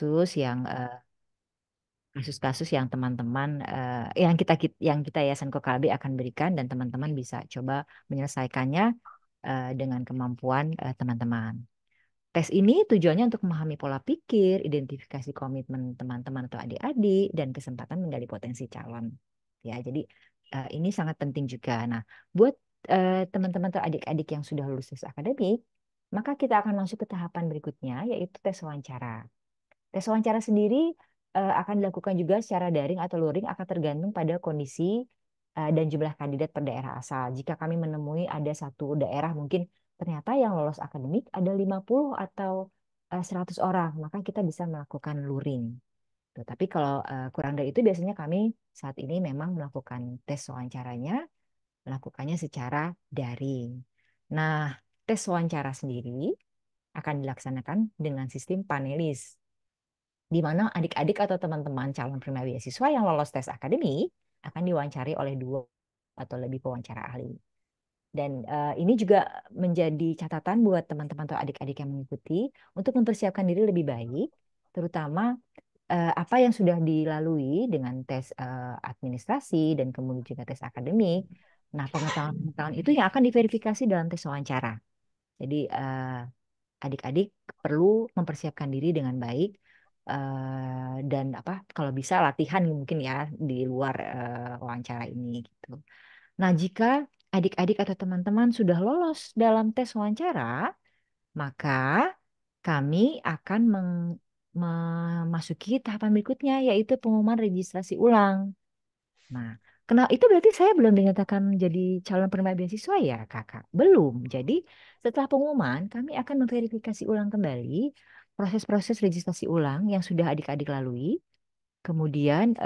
kasus-kasus kasus-kasus yang teman-teman yang kita Yayasan Kokalbe akan berikan dan teman-teman bisa coba menyelesaikannya dengan kemampuan teman-teman. Tes ini tujuannya untuk memahami pola pikir, identifikasi komitmen teman-teman atau adik-adik, dan kesempatan menggali potensi calon. Ya, jadi ini sangat penting juga. Nah, buat teman-teman atau adik-adik yang sudah lulus tes akademik, maka kita akan masuk ke tahapan berikutnya, yaitu tes wawancara. Tes wawancara sendiri akan dilakukan juga secara daring atau luring akan tergantung pada kondisi dan jumlah kandidat per daerah asal. Jika kami menemui ada satu daerah mungkin ternyata yang lolos akademik ada 50 atau 100 orang, maka kita bisa melakukan luring. Tuh, tapi kalau kurang dari itu biasanya kami saat ini memang melakukan tes wawancaranya, melakukannya secara daring. Nah, tes wawancara sendiri akan dilaksanakan dengan sistem panelis di mana adik-adik atau teman-teman calon penerima beasiswa yang lolos tes akademik akan diwawancari oleh dua atau lebih pewawancara ahli. Dan ini juga menjadi catatan buat teman-teman atau adik-adik yang mengikuti untuk mempersiapkan diri lebih baik, terutama apa yang sudah dilalui dengan tes administrasi dan kemudian juga tes akademik. Nah, pengetahuan-pengetahuan itu yang akan diverifikasi dalam tes wawancara. Jadi adik-adik perlu mempersiapkan diri dengan baik dan apa kalau bisa latihan mungkin ya di luar wawancara ini gitu. Nah, jika adik-adik atau teman-teman sudah lolos dalam tes wawancara, maka kami akan memasuki tahapan berikutnya yaitu pengumuman registrasi ulang. Nah, itu berarti saya belum dinyatakan jadi calon penerima beasiswa ya, Kakak? Belum. Jadi, setelah pengumuman, kami akan memverifikasi ulang kembali proses-proses registrasi ulang yang sudah adik-adik lalui. Kemudian,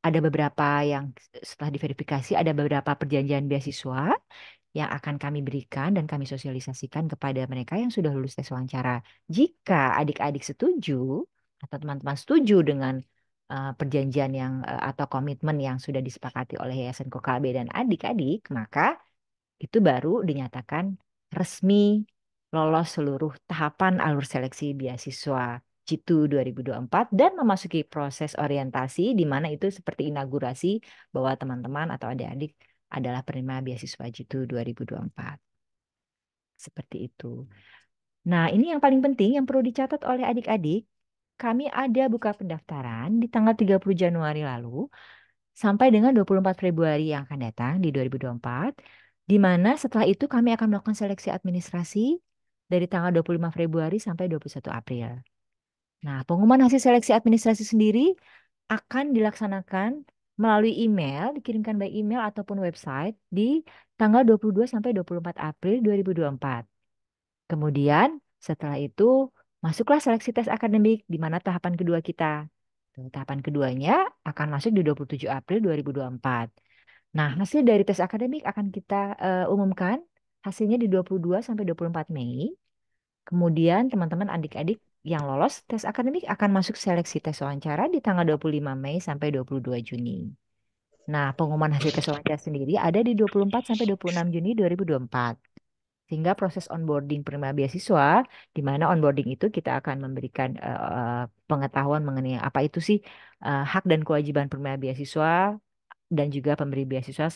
ada beberapa yang setelah diverifikasi, ada beberapa perjanjian beasiswa yang akan kami berikan dan kami sosialisasikan kepada mereka yang sudah lulus tes wawancara. Jika adik-adik setuju atau teman-teman setuju dengan perjanjian atau komitmen yang sudah disepakati oleh Yayasan Kokalbe dan adik-adik, maka itu baru dinyatakan resmi lolos seluruh tahapan alur seleksi beasiswa Jitu 2024 dan memasuki proses orientasi di mana itu seperti inaugurasi bahwa teman-teman atau adik-adik adalah penerima beasiswa Jitu 2024. Seperti itu. Nah, ini yang paling penting yang perlu dicatat oleh adik-adik. Kami ada buka pendaftaran di tanggal 30 Januari lalu sampai dengan 24 Februari yang akan datang di 2024, di mana setelah itu kami akan melakukan seleksi administrasi dari tanggal 25 Februari sampai 21 April. Nah, pengumuman hasil seleksi administrasi sendiri akan dilaksanakan melalui email, dikirimkan by email ataupun website di tanggal 22 sampai 24 April 2024. Kemudian setelah itu masuklah seleksi tes akademik di mana tahapan kedua kita. Tuh, tahapan keduanya akan masuk di 27 April 2024. Nah, hasil dari tes akademik akan kita umumkan hasilnya di 22 sampai 24 Mei. Kemudian teman-teman adik-adik yang lolos tes akademik akan masuk seleksi tes wawancara di tanggal 25 Mei sampai 22 Juni. Nah, pengumuman hasil tes wawancara sendiri ada di 24 sampai 26 Juni 2024. Sehingga proses onboarding penerima beasiswa, di mana onboarding itu kita akan memberikan pengetahuan mengenai apa itu sih hak dan kewajiban penerima beasiswa dan juga pemberi beasiswa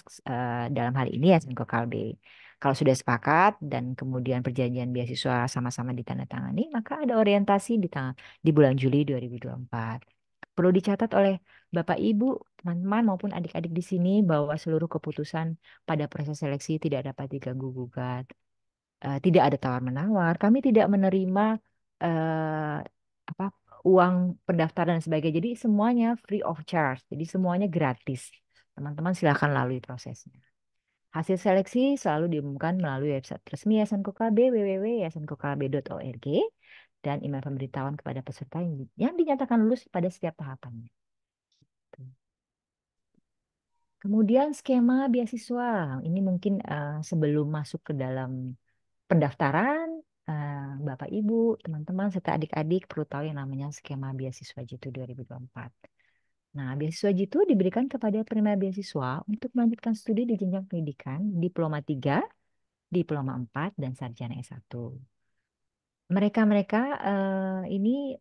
dalam hal ini ya Senko Kalbe. Kalau sudah sepakat dan kemudian perjanjian beasiswa sama-sama ditandatangani, maka ada orientasi di bulan Juli 2024. Perlu dicatat oleh Bapak Ibu, teman-teman maupun adik-adik di sini bahwa seluruh keputusan pada proses seleksi tidak dapat diganggu gugat. Tidak ada tawar-menawar. Kami tidak menerima eh, apa uang pendaftaran dan sebagainya. Jadi semuanya free of charge. Jadi semuanya gratis. Teman-teman silakan lalui prosesnya. Hasil seleksi selalu diumumkan melalui website resmi Yayasan Kokalbe www.yayasankokb.org dan email pemberitahuan kepada peserta yang dinyatakan lulus pada setiap tahapannya. Kemudian skema beasiswa. Ini mungkin sebelum masuk ke dalam pendaftaran, eh, Bapak Ibu, teman-teman, serta adik-adik perlu tahu yang namanya skema beasiswa Jitu 2024. Nah, beasiswa Jitu diberikan kepada penerima beasiswa untuk melanjutkan studi di jenjang pendidikan Diploma 3, Diploma 4, dan Sarjana S1. Mereka-mereka ini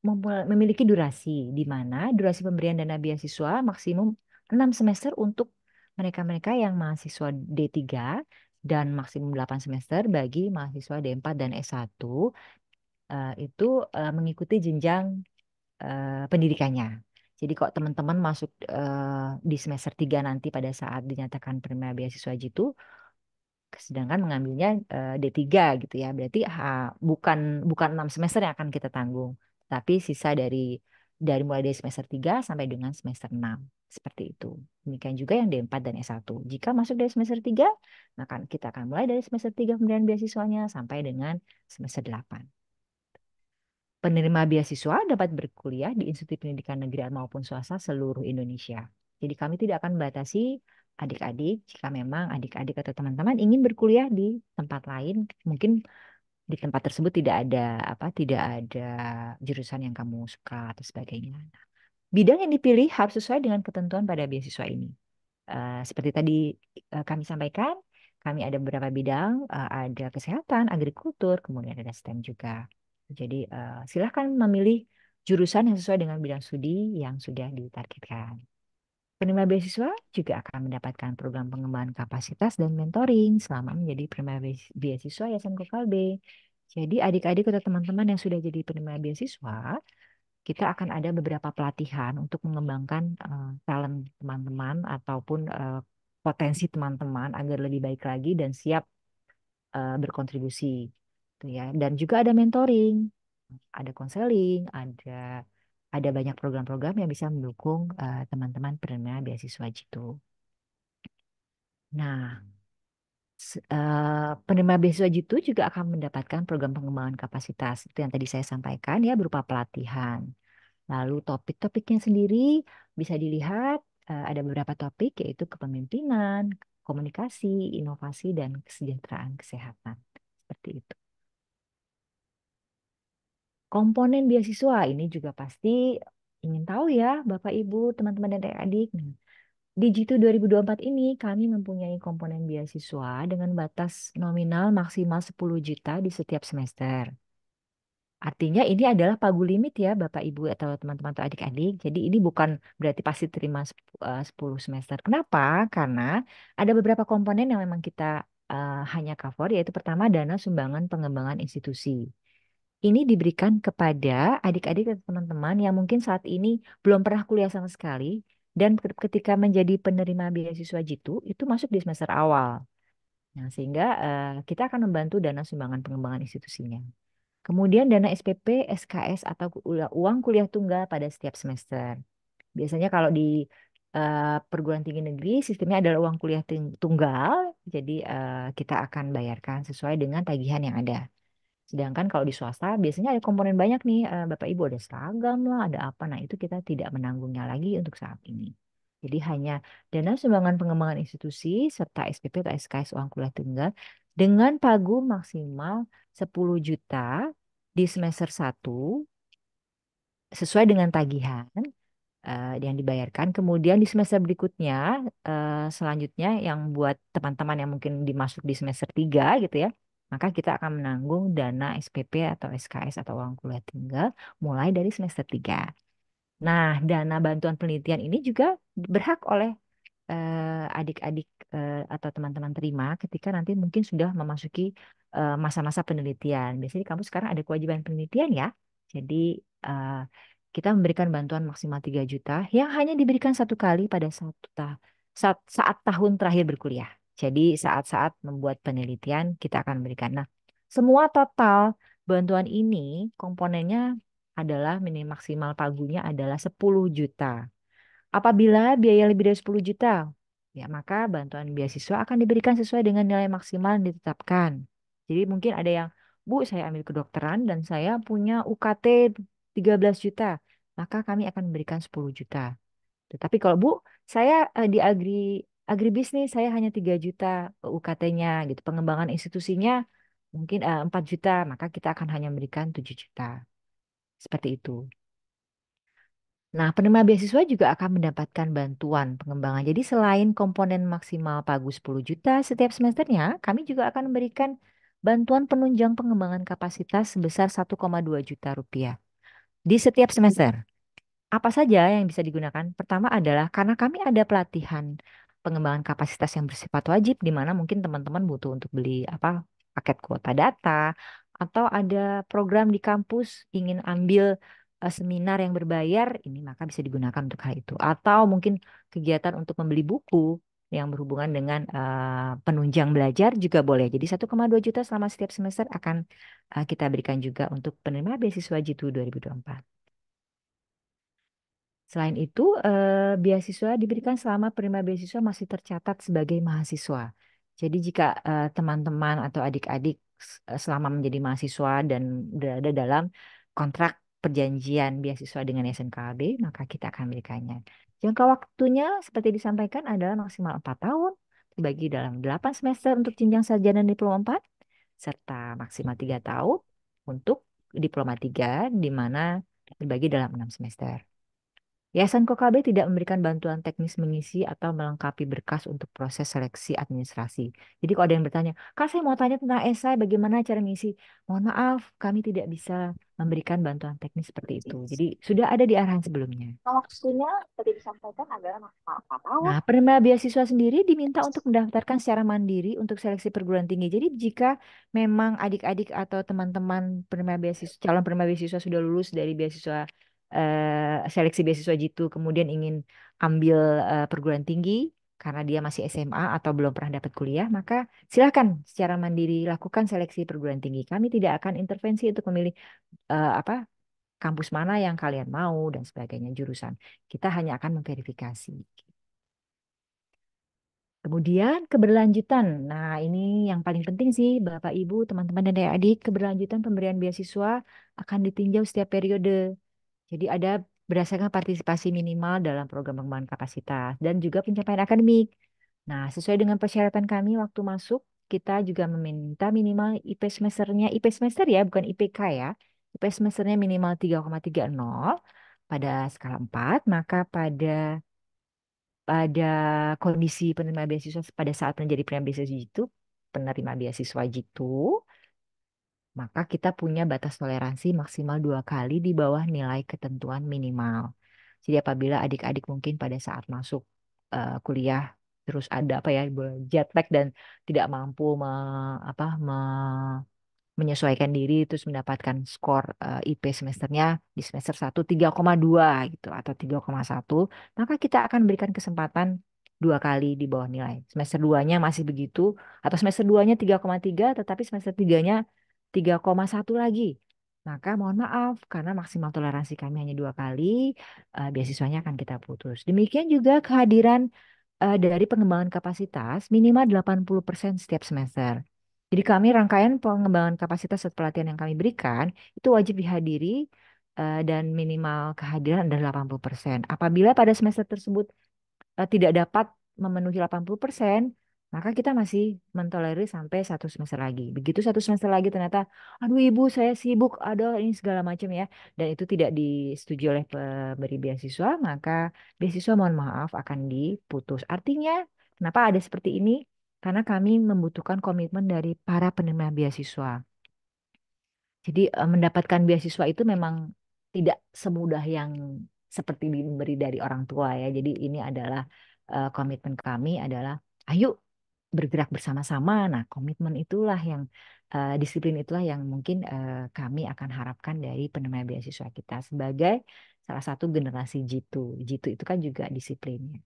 memiliki durasi, di mana durasi pemberian dana beasiswa maksimum 6 semester untuk mereka-mereka yang mahasiswa D3 dan maksimum 8 semester bagi mahasiswa D4 dan S1 itu mengikuti jenjang pendidikannya. Jadi kok teman-teman masuk di semester 3 nanti pada saat dinyatakan penerima beasiswa itu, sedangkan mengambilnya D3 gitu ya. Berarti bukan bukan 6 semester yang akan kita tanggung, tapi sisa dari mulai dari semester 3 sampai dengan semester 6. Seperti itu. Demikian juga yang D4 dan S1. Jika masuk dari semester 3, maka kita akan mulai dari semester 3 pemberian beasiswanya sampai dengan semester 8. Penerima beasiswa dapat berkuliah di institusi pendidikan negeri maupun swasta seluruh Indonesia. Jadi kami tidak akan membatasi adik-adik jika memang adik-adik atau teman-teman ingin berkuliah di tempat lain, mungkin di tempat tersebut tidak ada jurusan yang kamu suka atau sebagainya. Bidang yang dipilih harus sesuai dengan ketentuan pada beasiswa ini. Seperti tadi kami sampaikan, kami ada beberapa bidang, ada kesehatan, agrikultur, kemudian ada STEM juga. Jadi silahkan memilih jurusan yang sesuai dengan bidang studi yang sudah ditargetkan. Penerima beasiswa juga akan mendapatkan program pengembangan kapasitas dan mentoring selama menjadi penerima beasiswa Yayasan Kokalbe. Jadi adik-adik atau teman-teman yang sudah jadi penerima beasiswa, kita akan ada beberapa pelatihan untuk mengembangkan talent teman-teman ataupun potensi teman-teman agar lebih baik lagi dan siap berkontribusi, gitu ya. Dan juga ada mentoring, ada konseling, ada banyak program-program yang bisa mendukung teman-teman penerima beasiswa gitu. Nah, penerima beasiswa jitu juga akan mendapatkan program pengembangan kapasitas. Itu yang tadi saya sampaikan ya berupa pelatihan. Lalu topik-topiknya sendiri bisa dilihat ada beberapa topik yaitu kepemimpinan, komunikasi, inovasi, dan kesejahteraan kesehatan. Seperti itu. Komponen beasiswa ini juga pasti ingin tahu ya Bapak Ibu, teman-teman dan adik-adik. Nah, di Jitu 2024 ini kami mempunyai komponen beasiswa dengan batas nominal maksimal 10 juta di setiap semester. Artinya ini adalah pagu limit ya Bapak Ibu atau teman-teman atau adik-adik. Jadi ini bukan berarti pasti terima 10 semester. Kenapa? Karena ada beberapa komponen yang memang kita hanya cover, yaitu pertama dana sumbangan pengembangan institusi. Ini diberikan kepada adik-adik atau teman-teman yang mungkin saat ini belum pernah kuliah sama sekali dan ketika menjadi penerima beasiswa Jitu itu masuk di semester awal. Nah, sehingga kita akan membantu dana sumbangan pengembangan institusinya. Kemudian dana SPP, SKS atau uang kuliah tunggal pada setiap semester. Biasanya kalau di perguruan tinggi negeri sistemnya adalah uang kuliah tunggal, jadi kita akan bayarkan sesuai dengan tagihan yang ada. Sedangkan kalau di swasta biasanya ada komponen banyak nih, Bapak Ibu ada seragam lah, ada apa. Nah itu kita tidak menanggungnya lagi untuk saat ini. Jadi hanya dana sumbangan pengembangan institusi serta SPP atau SKS uang kuliah tunggal dengan pagu maksimal 10 juta di semester 1 sesuai dengan tagihan yang dibayarkan. Kemudian di semester berikutnya, selanjutnya yang buat teman-teman yang mungkin dimasuk di semester 3 gitu ya, maka kita akan menanggung dana SPP atau SKS atau uang kuliah tunggal mulai dari semester 3. Nah, dana bantuan penelitian ini juga berhak oleh adik-adik atau teman-teman terima ketika nanti mungkin sudah memasuki masa-masa penelitian. Biasanya di kampus sekarang ada kewajiban penelitian ya. Jadi eh, kita memberikan bantuan maksimal 3 juta yang hanya diberikan satu kali pada saat tahun terakhir berkuliah. Jadi saat-saat membuat penelitian kita akan memberikan. Nah, semua total bantuan ini komponennya adalah maksimal pagunya adalah 10 juta. Apabila biaya lebih dari 10 juta, ya maka bantuan beasiswa akan diberikan sesuai dengan nilai maksimal yang ditetapkan. Jadi mungkin ada yang, Bu, saya ambil kedokteran dan saya punya UKT 13 juta, maka kami akan memberikan 10 juta. Tetapi kalau Bu, saya di agribisnis saya hanya 3 juta UKT-nya gitu. Pengembangan institusinya mungkin 4 juta, maka kita akan hanya memberikan 7 juta. Seperti itu. Nah, penerima beasiswa juga akan mendapatkan bantuan pengembangan. Jadi selain komponen maksimal pagu 10 juta setiap semesternya, kami juga akan memberikan bantuan penunjang pengembangan kapasitas sebesar 1,2 juta rupiah. di setiap semester. Apa saja yang bisa digunakan? Pertama adalah karena kami ada pelatihan pengembangan kapasitas yang bersifat wajib, di mana mungkin teman-teman butuh untuk beli apa paket kuota data, atau ada program di kampus ingin ambil seminar yang berbayar, ini maka bisa digunakan untuk hal itu. Atau mungkin kegiatan untuk membeli buku yang berhubungan dengan penunjang belajar juga boleh. Jadi 1,2 juta selama setiap semester akan kita berikan juga untuk penerima beasiswa Jitu 2024. Selain itu, beasiswa diberikan selama penerima beasiswa masih tercatat sebagai mahasiswa. Jadi jika teman-teman atau adik-adik selama menjadi mahasiswa dan berada dalam kontrak perjanjian beasiswa dengan SNKB, maka kita akan berikannya. Jangka waktunya seperti disampaikan adalah maksimal 4 tahun, dibagi dalam 8 semester untuk jenjang sarjana dan diploma 4, serta maksimal 3 tahun untuk diploma 3, di mana dibagi dalam 6 semester. Yayasan Kokabe tidak memberikan bantuan teknis mengisi atau melengkapi berkas untuk proses seleksi administrasi. Jadi kalau ada yang bertanya, Kak saya mau tanya tentang esai, bagaimana cara mengisi? Mohon maaf, kami tidak bisa memberikan bantuan teknis seperti itu. Jadi sudah ada di arahan sebelumnya. Waktunya seperti disampaikan adalah maksimal 4 tahun. Nah, penerima beasiswa sendiri diminta untuk mendaftarkan secara mandiri untuk seleksi perguruan tinggi. Jadi jika memang adik-adik atau teman-teman penerima beasiswa, calon penerima beasiswa sudah lulus dari beasiswa seleksi beasiswa Jitu, kemudian ingin ambil perguruan tinggi karena dia masih SMA atau belum pernah dapat kuliah, maka silakan secara mandiri lakukan seleksi perguruan tinggi. Kami tidak akan intervensi untuk memilih apa kampus mana yang kalian mau dan sebagainya jurusan. Kita hanya akan memverifikasi. Kemudian keberlanjutan. Nah, ini yang paling penting sih, Bapak, Ibu, teman-teman, dan adik-adik. Keberlanjutan pemberian beasiswa akan ditinjau setiap periode. Jadi ada berdasarkan partisipasi minimal dalam program pengembangan kapasitas dan juga pencapaian akademik. Nah, sesuai dengan persyaratan kami waktu masuk, kita juga meminta minimal IP semesternya, IP semester ya, bukan IPK ya. IP semesternya minimal 3,30 pada skala 4, maka pada kondisi penerima beasiswa pada saat menjadi penerima beasiswa itu penerima beasiswa jitu, maka kita punya batas toleransi maksimal 2 kali di bawah nilai ketentuan minimal. Jadi apabila adik-adik mungkin pada saat masuk kuliah terus ada apa ya jet lag dan tidak mampu apa, menyesuaikan diri terus mendapatkan skor IP semesternya di semester 1 3,2 gitu atau 3,1, maka kita akan berikan kesempatan 2 kali di bawah nilai. Semester 2-nya masih begitu atau semester 2-nya 3,3 tetapi semester 3-nya 3,1 lagi. Maka mohon maaf karena maksimal toleransi kami hanya 2 kali, beasiswanya akan kita putus. Demikian juga kehadiran dari pengembangan kapasitas minimal 80% setiap semester. Jadi kami rangkaian pengembangan kapasitas atau pelatihan yang kami berikan itu wajib dihadiri dan minimal kehadiran adalah 80%. Apabila pada semester tersebut tidak dapat memenuhi 80%, maka kita masih mentolerir sampai 1 semester lagi. Begitu 1 semester lagi ternyata, aduh ibu saya sibuk, ada ini segala macam ya, dan itu tidak disetujui oleh pemberi beasiswa, maka beasiswa mohon maaf akan diputus. Artinya, kenapa ada seperti ini? Karena kami membutuhkan komitmen dari para penerima beasiswa. Jadi mendapatkan beasiswa itu memang tidak semudah yang seperti diberi dari orang tua ya. Jadi ini adalah komitmen kami adalah ayo bergerak bersama-sama. Nah, komitmen itulah yang disiplin itulah yang mungkin kami akan harapkan dari penerima beasiswa kita sebagai salah satu generasi Jitu. Jitu itu kan juga disiplinnya.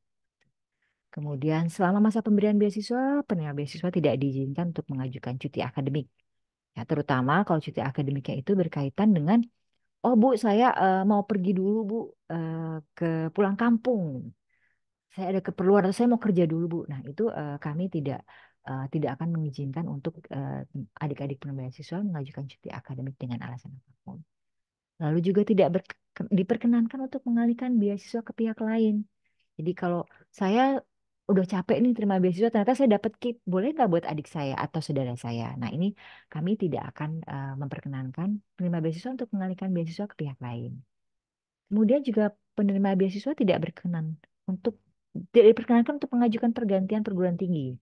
Kemudian selama masa pemberian beasiswa, penerima beasiswa tidak diizinkan untuk mengajukan cuti akademik. Ya, terutama kalau cuti akademiknya itu berkaitan dengan, oh Bu, saya mau pergi dulu Bu ke pulang kampung. Saya ada keperluan atau saya mau kerja dulu Bu. Nah, itu kami tidak akan mengizinkan untuk adik-adik penerima beasiswa mengajukan cuti akademik dengan alasan apapun. Lalu juga tidak diperkenankan untuk mengalihkan beasiswa ke pihak lain. Jadi kalau saya udah capek nih terima beasiswa, ternyata saya dapat KIP, boleh nggak buat adik saya atau saudara saya? Nah ini kami tidak akan memperkenankan penerima beasiswa untuk mengalihkan beasiswa ke pihak lain. Kemudian juga penerima beasiswa untuk tidak diperkenankan untuk mengajukan pergantian perguruan tinggi.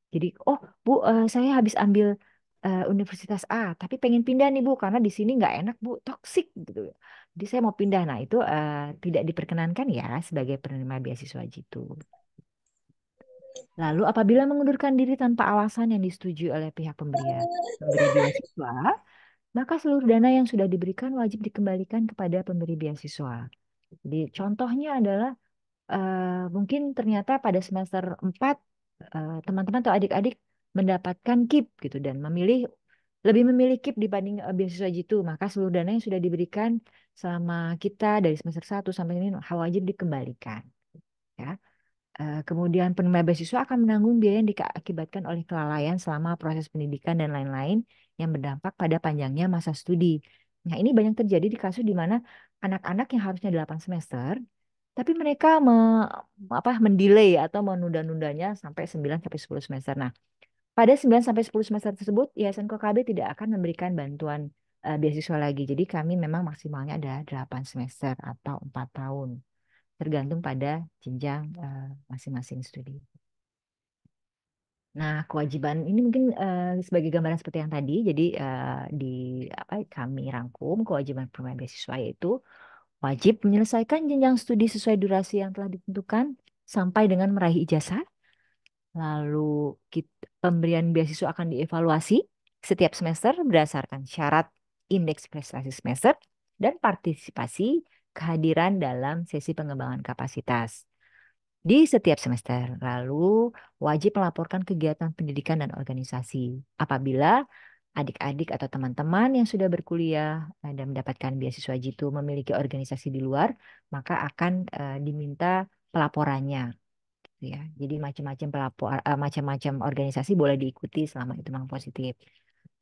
Jadi, oh Bu, saya habis ambil Universitas A, tapi pengen pindah nih Bu, karena di sini nggak enak Bu, toksik gitu. Jadi saya mau pindah. Nah itu tidak diperkenankan ya sebagai penerima beasiswa gitu. Lalu apabila mengundurkan diri tanpa alasan yang disetujui oleh pihak pemberi beasiswa, maka seluruh dana yang sudah diberikan wajib dikembalikan kepada pemberi beasiswa. Jadi contohnya adalah mungkin ternyata pada semester 4 teman-teman atau adik-adik mendapatkan KIP gitu dan lebih memilih KIP dibanding beasiswa gitu, maka seluruh dana yang sudah diberikan selama kita dari semester 1 sampai ini wajib dikembalikan ya. Kemudian penerima beasiswa akan menanggung biaya yang diakibatkan oleh kelalaian selama proses pendidikan dan lain-lain yang berdampak pada panjangnya masa studi. Nah, ini banyak terjadi di kasus di mana anak-anak yang harusnya 8 semester, tapi mereka mendelay atau menunda-nundanya sampai 9 sampai 10 semester. Nah, pada 9 sampai 10 semester tersebut, Yayasan KKB tidak akan memberikan bantuan beasiswa lagi. Jadi kami memang maksimalnya ada 8 semester atau 4 tahun tergantung pada jenjang masing-masing studi. Nah, kewajiban ini mungkin sebagai gambaran seperti yang tadi. Jadi di apa kami rangkum kewajiban penerima beasiswa yaitu wajib menyelesaikan jenjang studi sesuai durasi yang telah ditentukan sampai dengan meraih ijazah. Lalu pemberian beasiswa akan dievaluasi setiap semester berdasarkan syarat indeks prestasi semester dan partisipasi kehadiran dalam sesi pengembangan kapasitas di setiap semester. Lalu wajib melaporkan kegiatan pendidikan dan organisasi. Apabila adik-adik atau teman-teman yang sudah berkuliah dan mendapatkan beasiswa jitu memiliki organisasi di luar, maka akan diminta pelaporannya gitu ya. Jadi macam-macam organisasi boleh diikuti selama itu memang positif.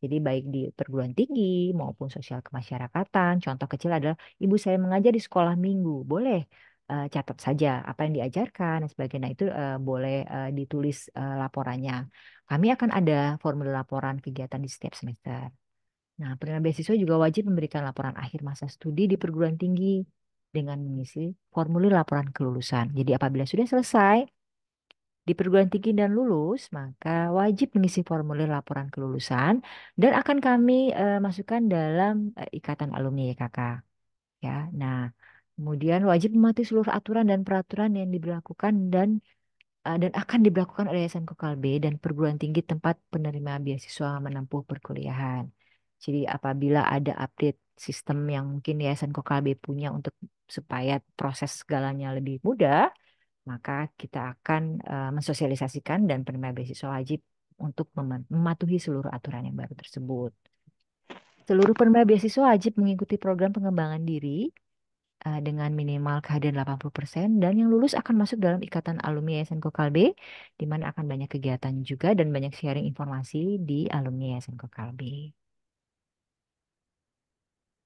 Jadi baik di perguruan tinggi maupun sosial kemasyarakatan. Contoh kecil adalah ibu saya mengajar di sekolah minggu. Boleh catat saja apa yang diajarkan dan sebagainya. Itu boleh ditulis laporannya. Kami akan ada formulir laporan kegiatan di setiap semester. Nah, penerima beasiswa juga wajib memberikan laporan akhir masa studi di perguruan tinggi dengan mengisi formulir laporan kelulusan. Jadi apabila sudah selesai di perguruan tinggi dan lulus, maka wajib mengisi formulir laporan kelulusan dan akan kami masukkan dalam ikatan alumni YKK. Ya, nah, kemudian wajib mematuhi seluruh aturan dan peraturan yang diberlakukan dan akan diberlakukan oleh Yayasan Kokal B dan perguruan tinggi tempat penerima beasiswa menempuh perkuliahan. Jadi apabila ada update sistem yang mungkin Yayasan Kokal B punya untuk supaya proses segalanya lebih mudah, maka kita akan mensosialisasikan dan penerima beasiswa wajib untuk mematuhi seluruh aturan yang baru tersebut. Seluruh penerima beasiswa wajib mengikuti program pengembangan diri dengan minimal kehadiran 80% dan yang lulus akan masuk dalam ikatan alumni Yayasan Kokalbe di mana akan banyak kegiatan juga dan banyak sharing informasi di alumni Yayasan Kokalbe.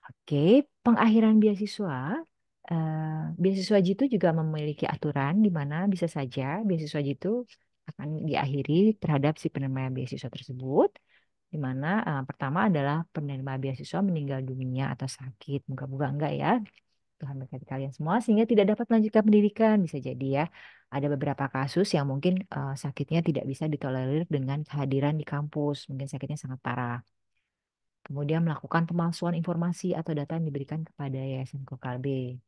Oke, pengakhiran beasiswa. eh, Beasiswa Jitu juga memiliki aturan di mana bisa saja beasiswa Jitu akan diakhiri terhadap si penerima beasiswa tersebut. Di mana pertama adalah penerima beasiswa meninggal dunia atau sakit. Moga-moga enggak ya. Tuhan berkati kalian semua sehingga tidak dapat melanjutkan pendidikan. Bisa jadi ya. Ada beberapa kasus yang mungkin sakitnya tidak bisa ditolerir dengan kehadiran di kampus. Mungkin sakitnya sangat parah. Kemudian melakukan pemalsuan informasi atau data yang diberikan kepada Yayasan Kokalbe.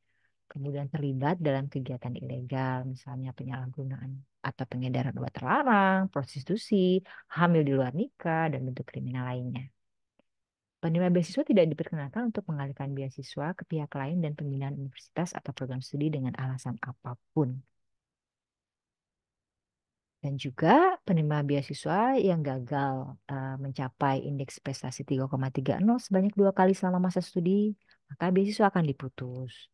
Kemudian terlibat dalam kegiatan ilegal, misalnya penyalahgunaan atau pengedaran obat terlarang, prostitusi, hamil di luar nikah, dan bentuk kriminal lainnya. Penerima beasiswa tidak diperkenankan untuk mengalihkan beasiswa ke pihak lain dan pembinaan universitas atau program studi dengan alasan apapun. Dan juga penerima beasiswa yang gagal mencapai indeks prestasi 3,30 sebanyak 2 kali selama masa studi, maka beasiswa akan diputus.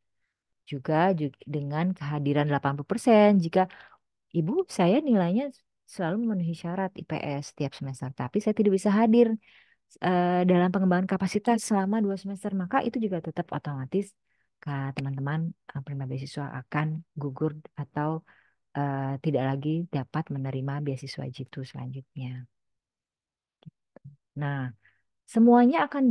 Juga dengan kehadiran 80% jika ibu saya nilainya selalu memenuhi syarat IPS setiap semester, tapi saya tidak bisa hadir dalam pengembangan kapasitas selama 2 semester, maka itu juga tetap otomatis teman-teman penerima beasiswa akan gugur atau tidak lagi dapat menerima beasiswa Jitu selanjutnya. Nah, semuanya akan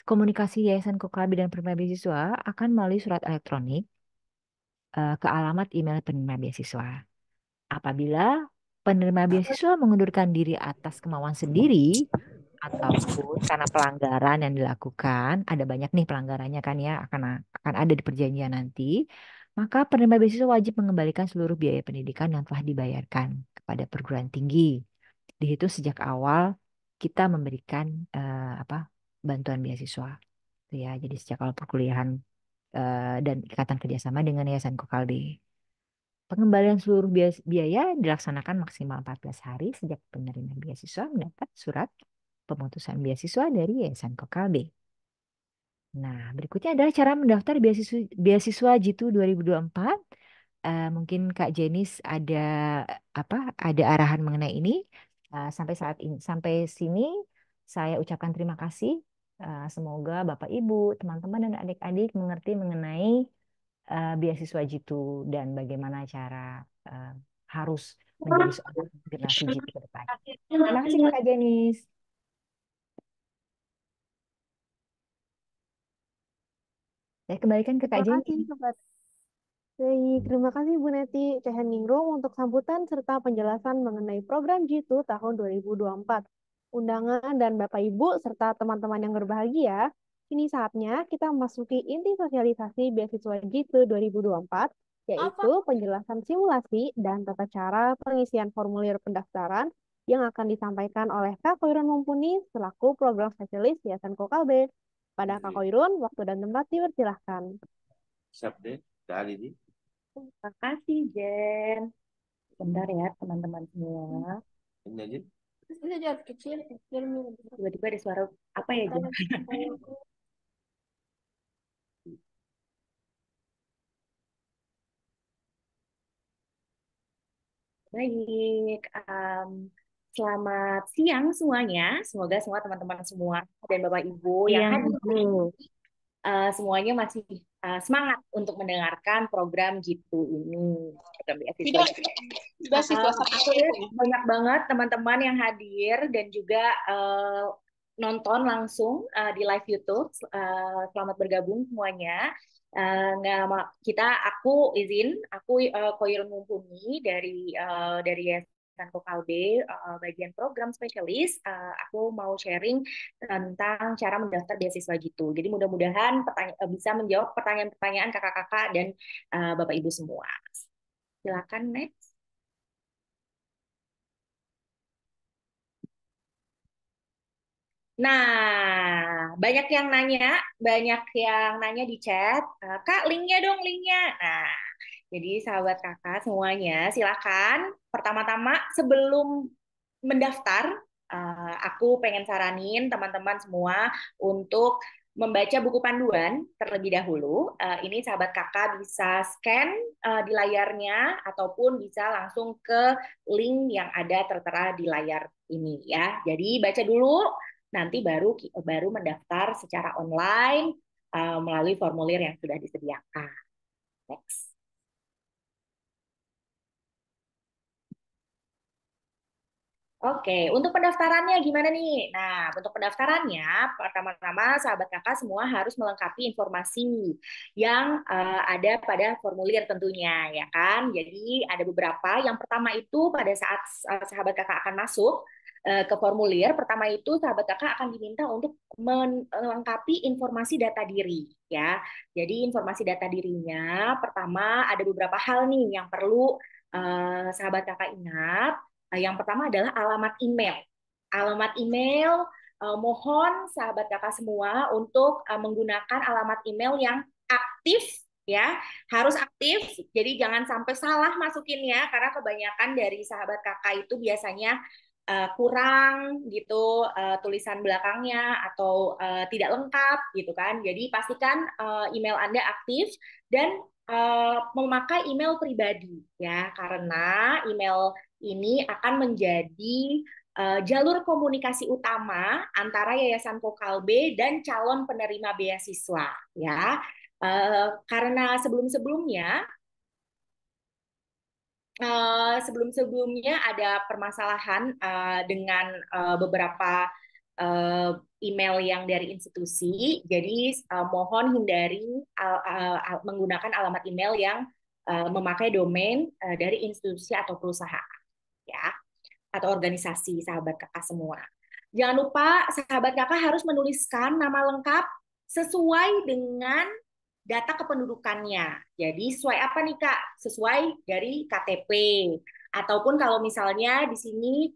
komunikasi Yayasan Koklabi dan penerima beasiswa akan melalui surat elektronik ke alamat email penerima beasiswa. Apabila penerima beasiswa mengundurkan diri atas kemauan sendiri ataupun karena pelanggaran yang dilakukan, ada banyak nih pelanggarannya kan ya, akan ada di perjanjian nanti, maka penerima beasiswa wajib mengembalikan seluruh biaya pendidikan yang telah dibayarkan kepada perguruan tinggi. Dihitung sejak awal kita memberikan apa bantuan beasiswa. Gitu ya, jadi sejak awal perkuliahan dan ikatan kerjasama dengan Yayasan Kokalde. Pengembalian seluruh biaya dilaksanakan maksimal 14 hari sejak penerima beasiswa mendapat surat pemutusan beasiswa dari Yayasan Kokalde. Nah, berikutnya adalah cara mendaftar beasiswa Jitu 2024. Mungkin Kak Jenis ada apa? Ada arahan mengenai ini. Sampai saat ini, sampai sini saya ucapkan terima kasih. Semoga Bapak Ibu, teman-teman dan adik-adik mengerti mengenai beasiswa Jitu dan bagaimana cara eh, harus menjadi seorang generasi Jitu ke depan. Terima kasih Kak Jenis. Saya kembalikan ke Kak Terima kasih Jenis. kepada Baik, terima kasih Bu Neti Ceheningrum untuk sambutan serta penjelasan mengenai program G2 tahun 2024. Undangan dan Bapak Ibu serta teman-teman yang berbahagia, kini saatnya kita memasuki inti sosialisasi beasiswa G2 2024, yaitu penjelasan simulasi dan tata cara pengisian formulir pendaftaran yang akan disampaikan oleh Kak Koirun Mumpuni selaku program spesialis Yayasan Kokalbe. Pada Kak Koirun, waktu dan tempat dipersilahkan. Siap deh, kali ini. Terima kasih, Jen. Bentar ya, teman-teman semua. Ini aja. Bisa jawab kecil, tiba-tiba ada suara apa ya, Jen? Baik, selamat siang semuanya. Semoga semua teman-teman semua dan Bapak Ibu yang Yang hadir itu. semuanya masih semangat untuk mendengarkan program Gitu ini. Program beasiswa. Aku lihat banyak banget teman-teman yang hadir dan juga nonton langsung di live YouTube. Selamat bergabung semuanya. Nggak lama aku izin, aku Koirun Mumpuni dari Yayasan Kokalbe, bagian program spesialis. Aku mau sharing tentang cara mendaftar beasiswa gitu. Jadi mudah-mudahan bisa menjawab pertanyaan-pertanyaan kakak-kakak dan bapak ibu semua. Silakan next. Nah, banyak yang nanya di chat, Kak, linknya dong, linknya. Nah, jadi sahabat kakak semuanya, silakan. Pertama-tama, sebelum mendaftar, aku pengen saranin teman-teman semua untuk membaca buku panduan terlebih dahulu. Ini sahabat kakak bisa scan di layarnya ataupun bisa langsung ke link yang ada tertera di layar ini ya. Jadi baca dulu, nanti baru mendaftar secara online melalui formulir yang sudah disediakan. Next. Oke, untuk pendaftarannya gimana nih? Nah, untuk pendaftarannya, pertama-tama sahabat kakak semua harus melengkapi informasi yang ada pada formulir tentunya, ya kan? Jadi ada beberapa. Yang pertama itu pada saat sahabat kakak akan masuk ke formulir, pertama itu sahabat kakak akan diminta untuk melengkapi informasi data diri, ya. Jadi informasi data dirinya, pertama ada beberapa hal nih yang perlu sahabat kakak ingat. Yang pertama adalah alamat email. Alamat email, mohon sahabat kakak semua untuk menggunakan alamat email yang aktif ya, harus aktif. Jadi jangan sampai salah masukinnya karena kebanyakan dari sahabat kakak itu biasanya kurang gitu tulisan belakangnya atau tidak lengkap gitu kan. Jadi pastikan email Anda aktif dan memakai email pribadi ya, karena email ini akan menjadi jalur komunikasi utama antara Yayasan Kokalbe dan calon penerima beasiswa ya. Karena sebelum-sebelumnya ada permasalahan dengan beberapa uh, email yang dari institusi, jadi mohon hindari menggunakan alamat email yang memakai domain dari institusi atau perusahaan ya, atau organisasi sahabat kakak semua. Jangan lupa sahabat kakak harus menuliskan nama lengkap sesuai dengan data kependudukannya. Jadi sesuai apa nih Kak? Sesuai dari KTP. Ataupun kalau misalnya di sini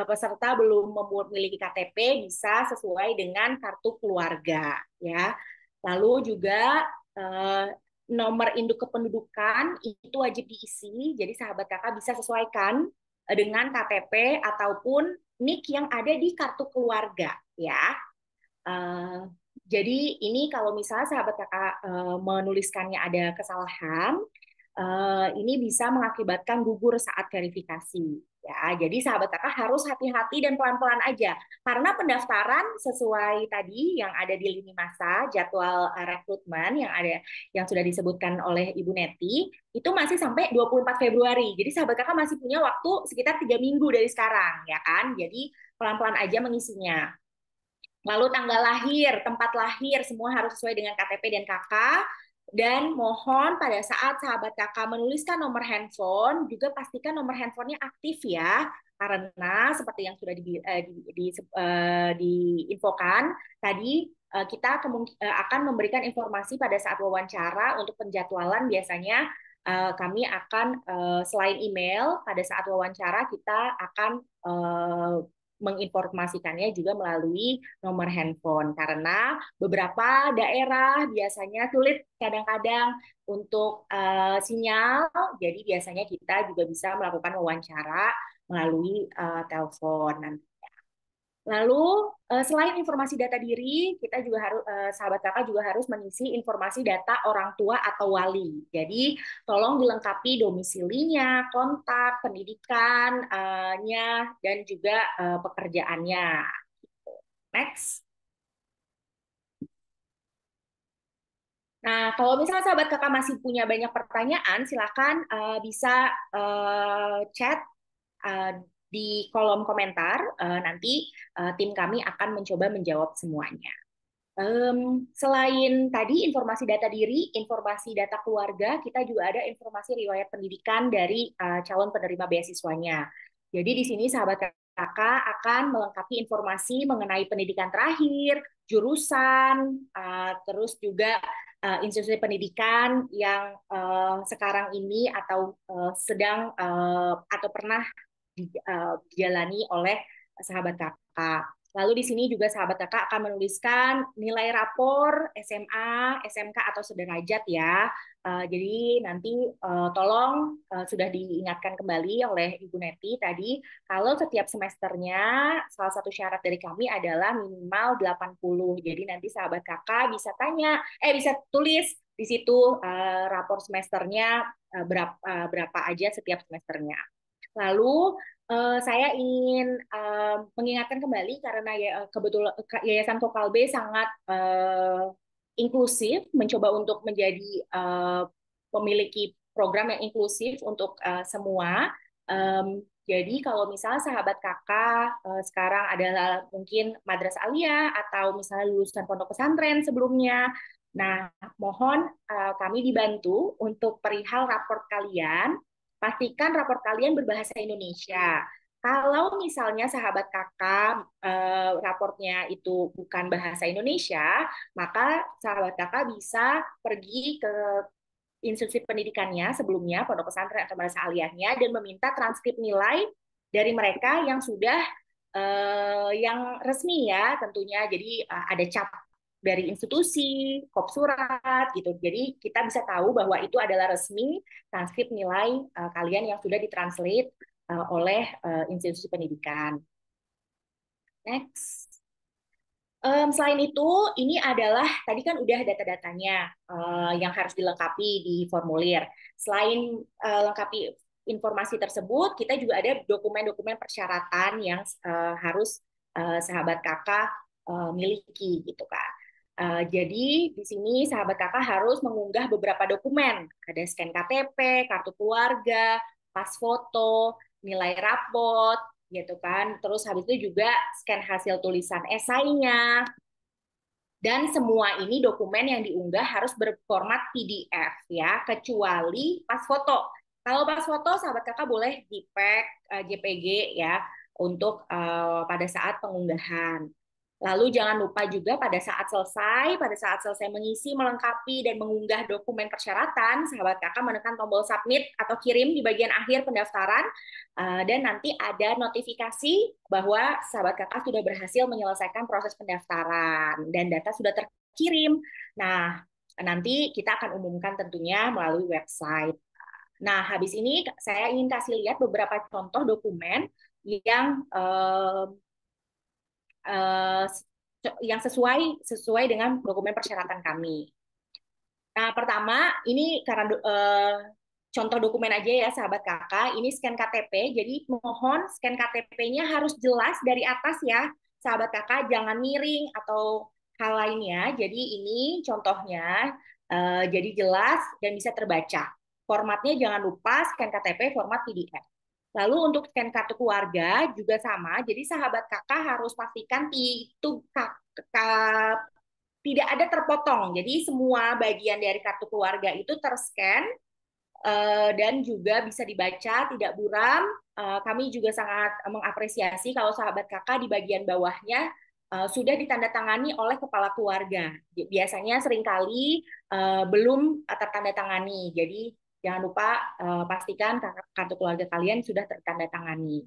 peserta belum memiliki KTP, bisa sesuai dengan kartu keluarga ya. Lalu juga eh, nomor induk kependudukan itu wajib diisi. Jadi sahabat kakak bisa sesuaikan dengan KTP ataupun NIK yang ada di kartu keluarga ya. Eh, jadi ini kalau misalnya sahabat kakak menuliskannya ada kesalahan, ini bisa mengakibatkan gugur saat verifikasi. Ya, jadi sahabat kakak harus hati-hati dan pelan-pelan aja. Karena pendaftaran sesuai tadi yang ada di lini masa jadwal rekrutmen yang sudah disebutkan oleh Ibu Neti itu masih sampai 24 Februari. Jadi sahabat kakak masih punya waktu sekitar 3 minggu dari sekarang, ya kan? Jadi pelan-pelan aja mengisinya. Lalu tanggal lahir, tempat lahir, semua harus sesuai dengan KTP dan KK. Dan mohon pada saat sahabat kakak menuliskan nomor handphone, juga pastikan nomor handphonenya aktif ya. Karena seperti yang sudah diinfokan, tadi kita akan memberikan informasi pada saat wawancara untuk penjadwalan biasanya kami akan selain email, pada saat wawancara kita akan menginformasikannya juga melalui nomor handphone karena beberapa daerah biasanya sulit kadang-kadang untuk sinyal, jadi biasanya kita juga bisa melakukan wawancara melalui telepon. Lalu selain informasi data diri, kita juga harus sahabat kakak juga harus mengisi informasi data orang tua atau wali. Jadi tolong dilengkapi domisilinya, kontak, pendidikannya, dan juga pekerjaannya. Next. Nah, kalau misalnya sahabat kakak masih punya banyak pertanyaan, silakan bisa chat di kolom komentar. Nanti tim kami akan mencoba menjawab semuanya. Selain tadi informasi data diri, informasi data keluarga, kita juga ada informasi riwayat pendidikan dari calon penerima beasiswanya. Jadi di sini sahabat kakak akan melengkapi informasi mengenai pendidikan terakhir, jurusan, terus juga institusi pendidikan yang sekarang ini atau sedang atau pernah dijalani oleh sahabat kakak. Lalu di sini juga sahabat kakak akan menuliskan nilai rapor SMA, SMK atau sederajat ya. Jadi nanti tolong sudah diingatkan kembali oleh Ibu Neti tadi, kalau setiap semesternya salah satu syarat dari kami adalah minimal 80. Jadi nanti sahabat kakak bisa bisa tulis di situ rapor semesternya berapa aja setiap semesternya. Lalu saya ingin mengingatkan kembali karena kebetulan Yayasan Vokal B sangat inklusif, mencoba untuk menjadi memiliki program yang inklusif untuk semua. Jadi kalau misalnya sahabat kakak sekarang adalah mungkin madrasah aliyah atau misalnya lulusan pondok pesantren sebelumnya, nah mohon kami dibantu untuk perihal raport kalian. Pastikan rapor kalian berbahasa Indonesia. Kalau misalnya sahabat kakak raportnya itu bukan bahasa Indonesia, maka sahabat kakak bisa pergi ke institusi pendidikannya sebelumnya, pondok pesantren atau madrasah aliyahnya, dan meminta transkrip nilai dari mereka yang sudah yang resmi ya tentunya. Jadi ada cap dari institusi, kop surat gitu. Jadi kita bisa tahu bahwa itu adalah resmi transkrip nilai kalian yang sudah ditranslate oleh institusi pendidikan. Next. Selain itu, ini adalah tadi kan udah data-datanya yang harus dilengkapi di formulir. Selain lengkapi informasi tersebut, kita juga ada dokumen-dokumen persyaratan yang harus sahabat kakak miliki gitu Kak. Jadi di sini sahabat kakak harus mengunggah beberapa dokumen. Ada scan KTP, kartu keluarga, pas foto, nilai rapot, gitu kan. Terus habis itu juga scan hasil tulisan esainya. Dan semua ini dokumen yang diunggah harus berformat PDF ya, kecuali pas foto. Kalau pas foto sahabat kakak boleh JPEG, JPG ya. untuk pada saat pengunggahan. Lalu jangan lupa juga pada saat selesai mengisi, melengkapi, dan mengunggah dokumen persyaratan, sahabat kakak menekan tombol submit atau kirim di bagian akhir pendaftaran, dan nanti ada notifikasi bahwa sahabat kakak sudah berhasil menyelesaikan proses pendaftaran dan data sudah terkirim. Nah, nanti kita akan umumkan tentunya melalui website. Nah, habis ini saya ingin kasih lihat beberapa contoh dokumen yang eh, yang sesuai dengan dokumen persyaratan kami. Nah, pertama ini karena contoh dokumen aja ya sahabat kakak, ini scan KTP, jadi mohon scan KTP-nya harus jelas dari atas ya, sahabat kakak, jangan miring atau hal lainnya. Jadi ini contohnya, jadi jelas dan bisa terbaca. Formatnya jangan lupa scan KTP format PDF. Lalu untuk scan kartu keluarga juga sama, jadi sahabat kakak harus pastikan itu tidak ada terpotong. Jadi semua bagian dari kartu keluarga itu terscan dan juga bisa dibaca, tidak buram. Kami juga sangat mengapresiasi kalau sahabat kakak di bagian bawahnya sudah ditandatangani oleh kepala keluarga. Biasanya seringkali belum tertandatangani. Jadi jangan lupa pastikan kartu keluarga kalian sudah tertandatangani.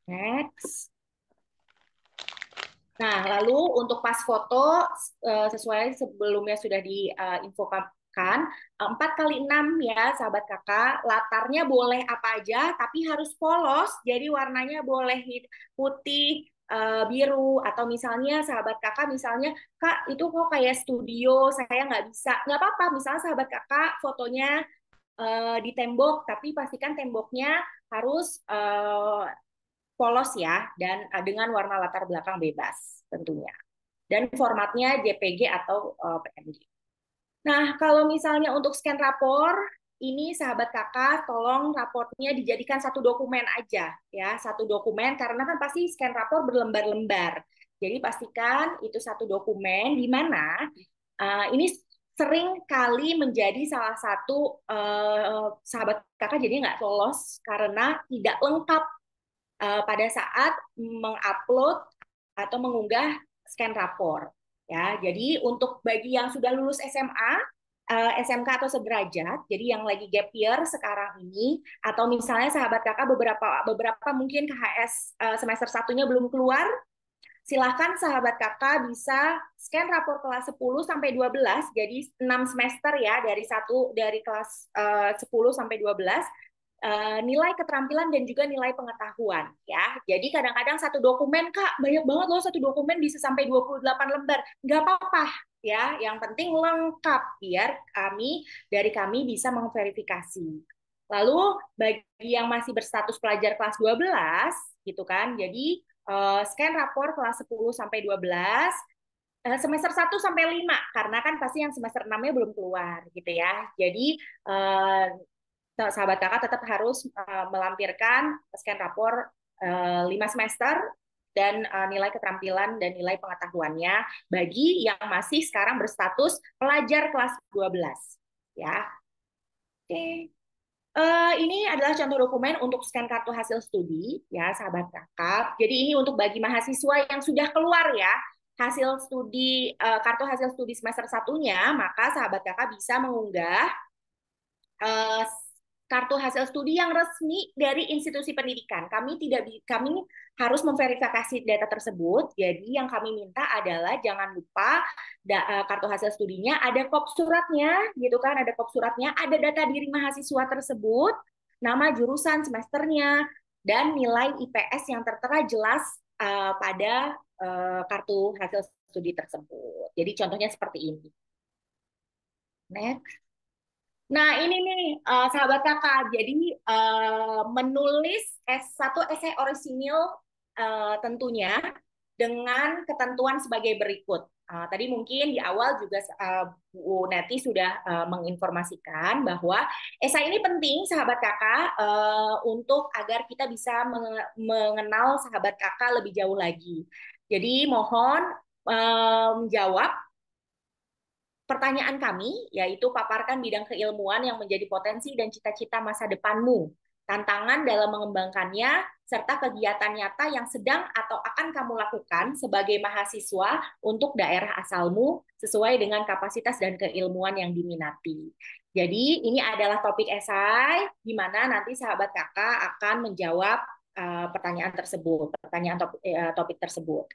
Next. Nah, lalu untuk pas foto sesuai sebelumnya sudah diinfokan 4x6 ya sahabat kakak, latarnya boleh apa aja tapi harus polos, jadi warnanya boleh putih, biru, atau misalnya sahabat kakak misalnya, kak itu kok kayak studio saya nggak bisa, nggak apa-apa, misalnya sahabat kakak fotonya di tembok tapi pastikan temboknya harus polos ya, dan dengan warna latar belakang bebas tentunya. Dan formatnya JPG atau PNG. Nah, kalau misalnya untuk scan rapor, ini sahabat kakak, tolong raportnya dijadikan satu dokumen aja ya, satu dokumen karena kan pasti scan rapor berlembar-lembar. Jadi pastikan itu satu dokumen di mana ini sering kali menjadi salah satu sahabat kakak jadi nggak lolos karena tidak lengkap pada saat mengupload atau mengunggah scan rapor. Ya, jadi untuk bagi yang sudah lulus SMA, SMK atau sederajat, jadi yang lagi gap year sekarang ini, atau misalnya sahabat kakak beberapa mungkin KHS semester satunya belum keluar, silahkan sahabat kakak bisa scan rapor kelas 10 sampai 12, jadi 6 semester ya, dari kelas 10 sampai 12, nilai keterampilan dan juga nilai pengetahuan ya. Jadi kadang-kadang satu dokumen Kak, banyak banget loh satu dokumen bisa sampai 28 lembar. Nggak apa-apa ya, yang penting lengkap biar kami bisa memverifikasi. Lalu bagi yang masih berstatus pelajar kelas 12 gitu kan. Jadi scan rapor kelas 10 sampai 12 semester 1 sampai 5 karena kan pasti yang semester 6-nya belum keluar gitu ya. Jadi sahabat kakak tetap harus melampirkan scan rapor 5 semester dan nilai keterampilan dan nilai pengetahuannya bagi yang masih sekarang berstatus pelajar kelas 12 ya. Oke. Ini adalah contoh dokumen untuk scan kartu hasil studi ya sahabat kakak. Jadi ini untuk bagi mahasiswa yang sudah keluar ya hasil studi kartu hasil studi semester satunya, maka sahabat kakak bisa mengunggah kartu hasil studi yang resmi dari institusi pendidikan. Kami harus memverifikasi data tersebut. Jadi yang kami minta adalah jangan lupa kartu hasil studinya ada kop suratnya, gitu kan? Ada kop suratnya, ada data diri mahasiswa tersebut, nama jurusan semesternya, dan nilai IPS yang tertera jelas pada kartu hasil studi tersebut. Jadi contohnya seperti ini. Next. Nah, ini nih sahabat kakak. Jadi menulis satu esai orisinil tentunya dengan ketentuan sebagai berikut. Tadi mungkin di awal juga Bu Neti sudah menginformasikan bahwa esai ini penting sahabat kakak untuk agar kita bisa mengenal sahabat kakak lebih jauh lagi. Jadi mohon menjawab pertanyaan kami, yaitu paparkan bidang keilmuan yang menjadi potensi dan cita-cita masa depanmu. tantangan dalam mengembangkannya, serta kegiatan nyata yang sedang atau akan kamu lakukan sebagai mahasiswa untuk daerah asalmu sesuai dengan kapasitas dan keilmuan yang diminati. Jadi ini adalah topik esai di mana nanti sahabat kakak akan menjawab pertanyaan tersebut, topik tersebut.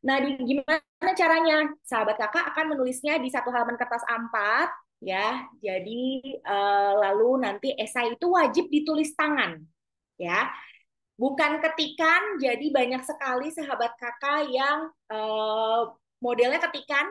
Nah, gimana caranya? Sahabat kakak akan menulisnya di satu halaman kertas A4, ya. Jadi lalu nanti esai itu wajib ditulis tangan, ya. Bukan ketikan, jadi banyak sekali sahabat kakak yang modelnya ketikan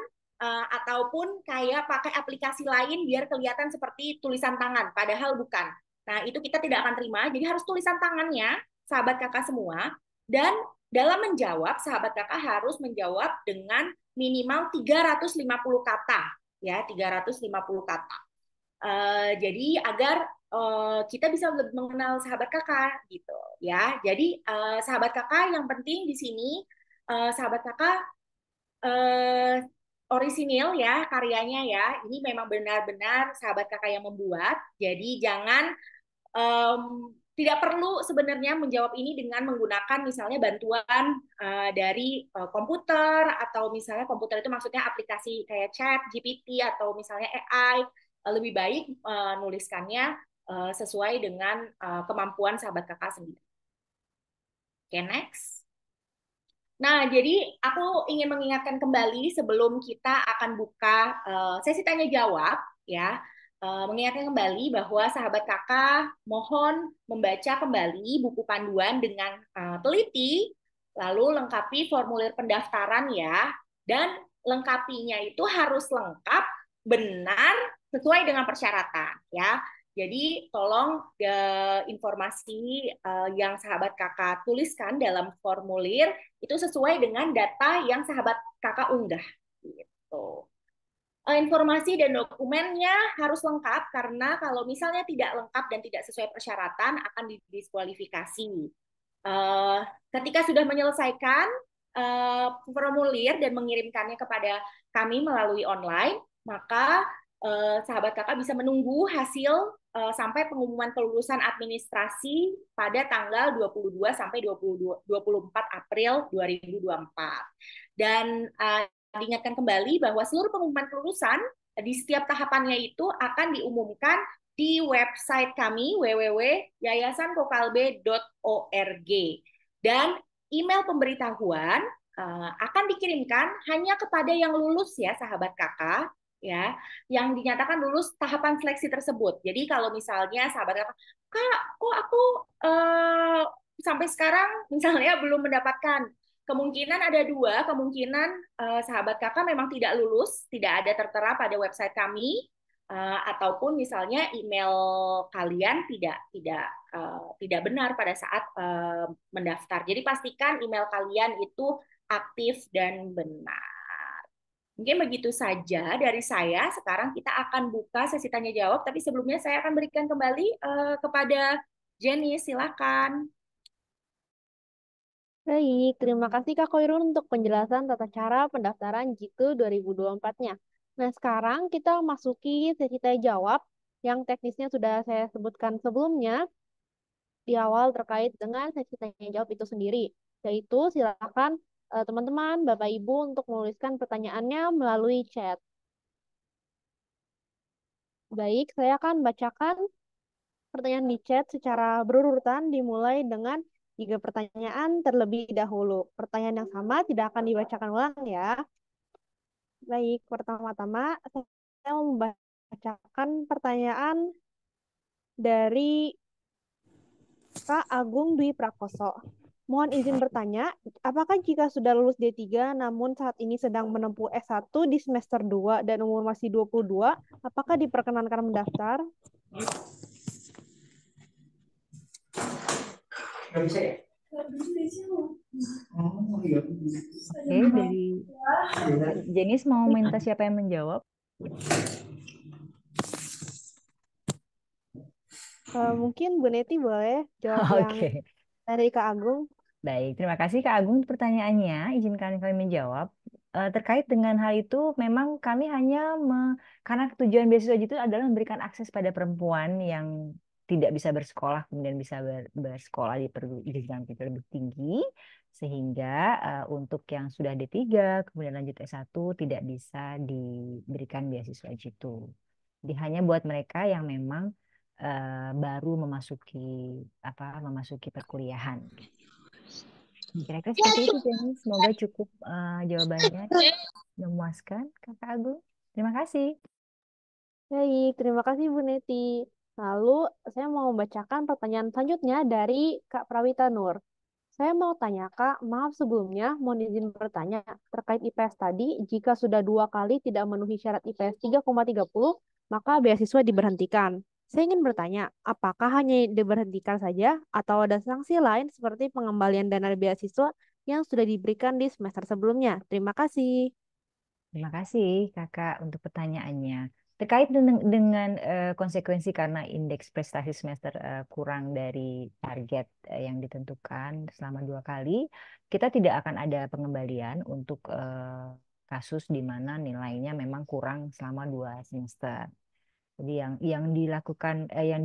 ataupun kayak pakai aplikasi lain biar kelihatan seperti tulisan tangan, padahal bukan. Nah, itu kita tidak akan terima, jadi harus tulisan tangannya, sahabat kakak semua. Dan dalam menjawab, sahabat kakak harus menjawab dengan minimal 350 kata, ya, 350 kata. Jadi agar kita bisa lebih mengenal sahabat kakak gitu ya. Jadi sahabat kakak yang penting di sini sahabat kakak orisinil ya karyanya ya. Ini memang benar-benar sahabat kakak yang membuat. Jadi jangan tidak perlu sebenarnya menjawab ini dengan menggunakan misalnya bantuan dari komputer atau misalnya komputer itu maksudnya aplikasi kayak chat, GPT atau misalnya AI. Lebih baik nuliskannya sesuai dengan kemampuan sahabat kakak sendiri. Oke, next. Nah, jadi aku ingin mengingatkan kembali sebelum kita akan buka sesi tanya jawab, ya. Mengingatkan kembali bahwa sahabat kakak mohon membaca kembali buku panduan dengan teliti, lalu lengkapi formulir pendaftaran ya, dan lengkapinya itu harus lengkap, benar, sesuai dengan persyaratan ya. Jadi tolong informasi yang sahabat kakak tuliskan dalam formulir itu sesuai dengan data yang sahabat kakak unggah. Gitu. Informasi dan dokumennya harus lengkap karena kalau misalnya tidak lengkap dan tidak sesuai persyaratan akan didiskualifikasi. Ketika sudah menyelesaikan formulir dan mengirimkannya kepada kami melalui online, maka sahabat kakak bisa menunggu hasil sampai pengumuman kelulusan administrasi pada tanggal 22 sampai 24 April 2024. Dan diingatkan kembali bahwa seluruh pengumuman kelulusan di setiap tahapannya itu akan diumumkan di website kami www.yayasankokalbe.org dan email pemberitahuan akan dikirimkan hanya kepada yang lulus ya sahabat kakak ya yang dinyatakan lulus tahapan seleksi tersebut. Jadi kalau misalnya sahabat kakak, kak kok aku sampai sekarang misalnya belum mendapatkan, kemungkinan ada dua, kemungkinan sahabat kakak memang tidak lulus, tidak ada tertera pada website kami, ataupun misalnya email kalian tidak benar pada saat mendaftar. Jadi pastikan email kalian itu aktif dan benar. Mungkin begitu saja dari saya. Sekarang kita akan buka sesi tanya jawab, tapi sebelumnya saya akan berikan kembali kepada Jenny, silakan. Baik, terima kasih Kak Koirun untuk penjelasan tata cara pendaftaran Jitu 2024-nya. Nah, sekarang kita masuki sesi tanya jawab yang teknisnya sudah saya sebutkan sebelumnya di awal terkait dengan sesi tanya jawab itu sendiri. Yaitu silakan teman-teman, Bapak Ibu untuk menuliskan pertanyaannya melalui chat. Baik, saya akan bacakan pertanyaan di chat secara berurutan dimulai dengan 3 pertanyaan terlebih dahulu. Pertanyaan yang sama tidak akan dibacakan ulang ya. Baik, pertama-tama saya mau membacakan pertanyaan dari Kak Agung Dwi Prakoso. Mohon izin bertanya, apakah jika sudah lulus D3 namun saat ini sedang menempuh S1 di semester 2 dan umur masih 22, apakah diperkenankan mendaftar? Oke, dari Jenis mau minta siapa yang menjawab? Mungkin Bu Neti boleh jawab yang Oke. dari Kak Agung. Baik, terima kasih Kak Agung pertanyaannya. Izinkan kami menjawab. Terkait dengan hal itu, memang kami hanya karena tujuan beasiswa itu adalah memberikan akses pada perempuan yang tidak bisa bersekolah kemudian bisa bersekolah di jenjang lebih tinggi, sehingga untuk yang sudah D3 kemudian lanjut S1 tidak bisa diberikan beasiswa G2. Jadi hanya buat mereka yang memang baru memasuki perkuliahan. Kira-kira seperti itu, Jenny. Semoga cukup jawabannya memuaskan, Kakak Agung. Terima kasih. Baik, terima kasih Bu Neti. Lalu saya mau membacakan pertanyaan selanjutnya dari Kak Prawita Nur. Saya mau tanya Kak, maaf sebelumnya, mohon izin bertanya terkait IPS tadi, jika sudah 2 kali tidak memenuhi syarat IPS 3,30, maka beasiswa diberhentikan. Saya ingin bertanya, apakah hanya diberhentikan saja atau ada sanksi lain seperti pengembalian dana beasiswa yang sudah diberikan di semester sebelumnya? Terima kasih. Terima kasih Kakak untuk pertanyaannya. Terkait dengan konsekuensi karena indeks prestasi semester kurang dari target yang ditentukan selama 2 kali, kita tidak akan ada pengembalian untuk kasus di mana nilainya memang kurang selama 2 semester. Jadi yang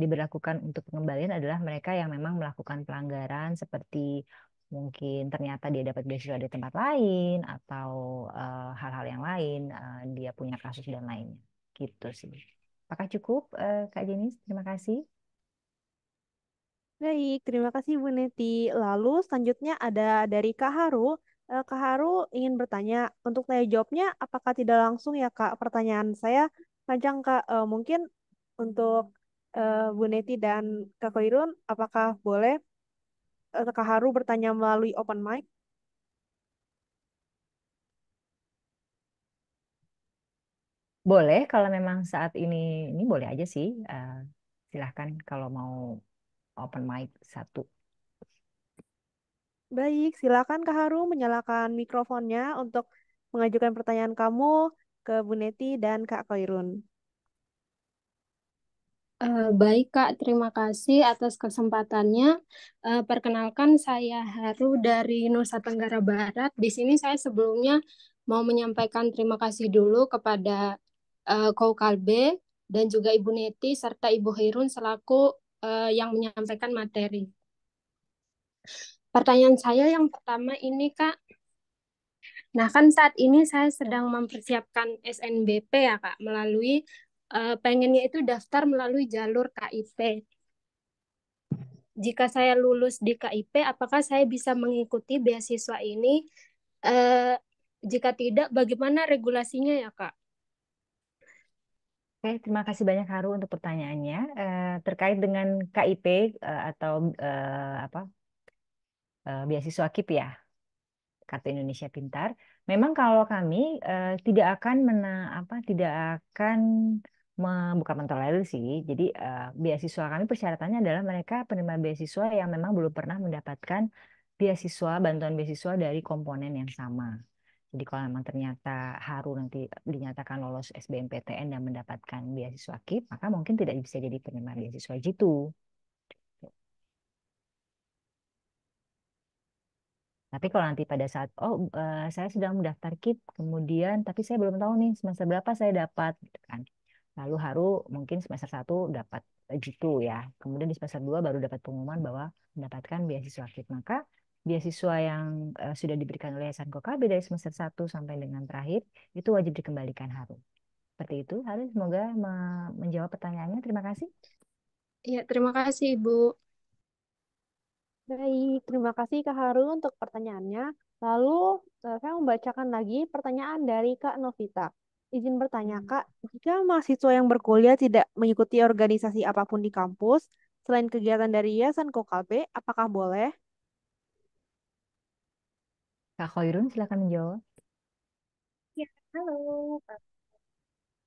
diberlakukan untuk pengembalian adalah mereka yang memang melakukan pelanggaran seperti mungkin ternyata dia dapat beasiswa di tempat lain atau hal-hal yang lain, dia punya kasus dan lainnya. Gitu sih. Apakah cukup, Kak Jenis? Terima kasih. Baik, terima kasih Bu Neti. Lalu selanjutnya ada dari Kak Haru. Kak Haru ingin bertanya, untuk tanya jawabnya apakah tidak langsung ya Kak? Pertanyaan saya panjang Kak. Mungkin untuk Bu Neti dan Kak Koirun, apakah boleh Kak Haru bertanya melalui open mic? Boleh kalau memang saat ini boleh aja sih. Silahkan kalau mau open mic satu. Baik, silakan Kak Haru menyalakan mikrofonnya untuk mengajukan pertanyaan kamu ke Bu Neti dan Kak Koirun. Baik Kak, terima kasih atas kesempatannya. Perkenalkan saya Haru dari Nusa Tenggara Barat. Di sini saya sebelumnya mau menyampaikan terima kasih dulu kepada Kaukalbe dan juga Ibu Neti serta Ibu Hairun selaku yang menyampaikan materi. Pertanyaan saya yang pertama ini Kak, nah kan saat ini saya sedang mempersiapkan SNBP ya Kak, melalui pengennya itu daftar melalui jalur KIP. Jika saya lulus di KIP, apakah saya bisa mengikuti beasiswa ini? Eh, Jika tidak, bagaimana regulasinya ya, Kak? Oke, terima kasih banyak Haru untuk pertanyaannya. Terkait dengan KIP atau apa beasiswa KIP ya, Kartu Indonesia Pintar. Memang kalau kami tidak akan bukan mentolerir sih. Jadi beasiswa kami persyaratannya adalah mereka penerima beasiswa yang memang belum pernah mendapatkan bantuan beasiswa dari komponen yang sama. Jadi kalau memang ternyata Haru nanti dinyatakan lolos SBMPTN dan mendapatkan beasiswa KIP, maka mungkin tidak bisa jadi penerima beasiswa G2. Tapi kalau nanti pada saat, saya sedang mendaftar KIP, kemudian tapi saya belum tahu nih semester berapa saya dapat, gitu kan. Lalu Haru mungkin semester 1 dapat G2 ya. Kemudian di semester 2 baru dapat pengumuman bahwa mendapatkan beasiswa KIP. Maka beasiswa yang sudah diberikan oleh Yayasan Kokabe dari semester 1 sampai dengan terakhir, itu wajib dikembalikan Haru. Seperti itu, Haru semoga menjawab pertanyaannya. Terima kasih. Ya, terima kasih, Ibu. Baik, terima kasih Kak Haru untuk pertanyaannya. Lalu saya membacakan lagi pertanyaan dari Kak Novita. Izin bertanya Kak, jika mahasiswa yang berkuliah tidak mengikuti organisasi apapun di kampus, selain kegiatan dari Yayasan Kokalbe, apakah boleh? Kak Khoirun, silakan menjawab. Ya, halo.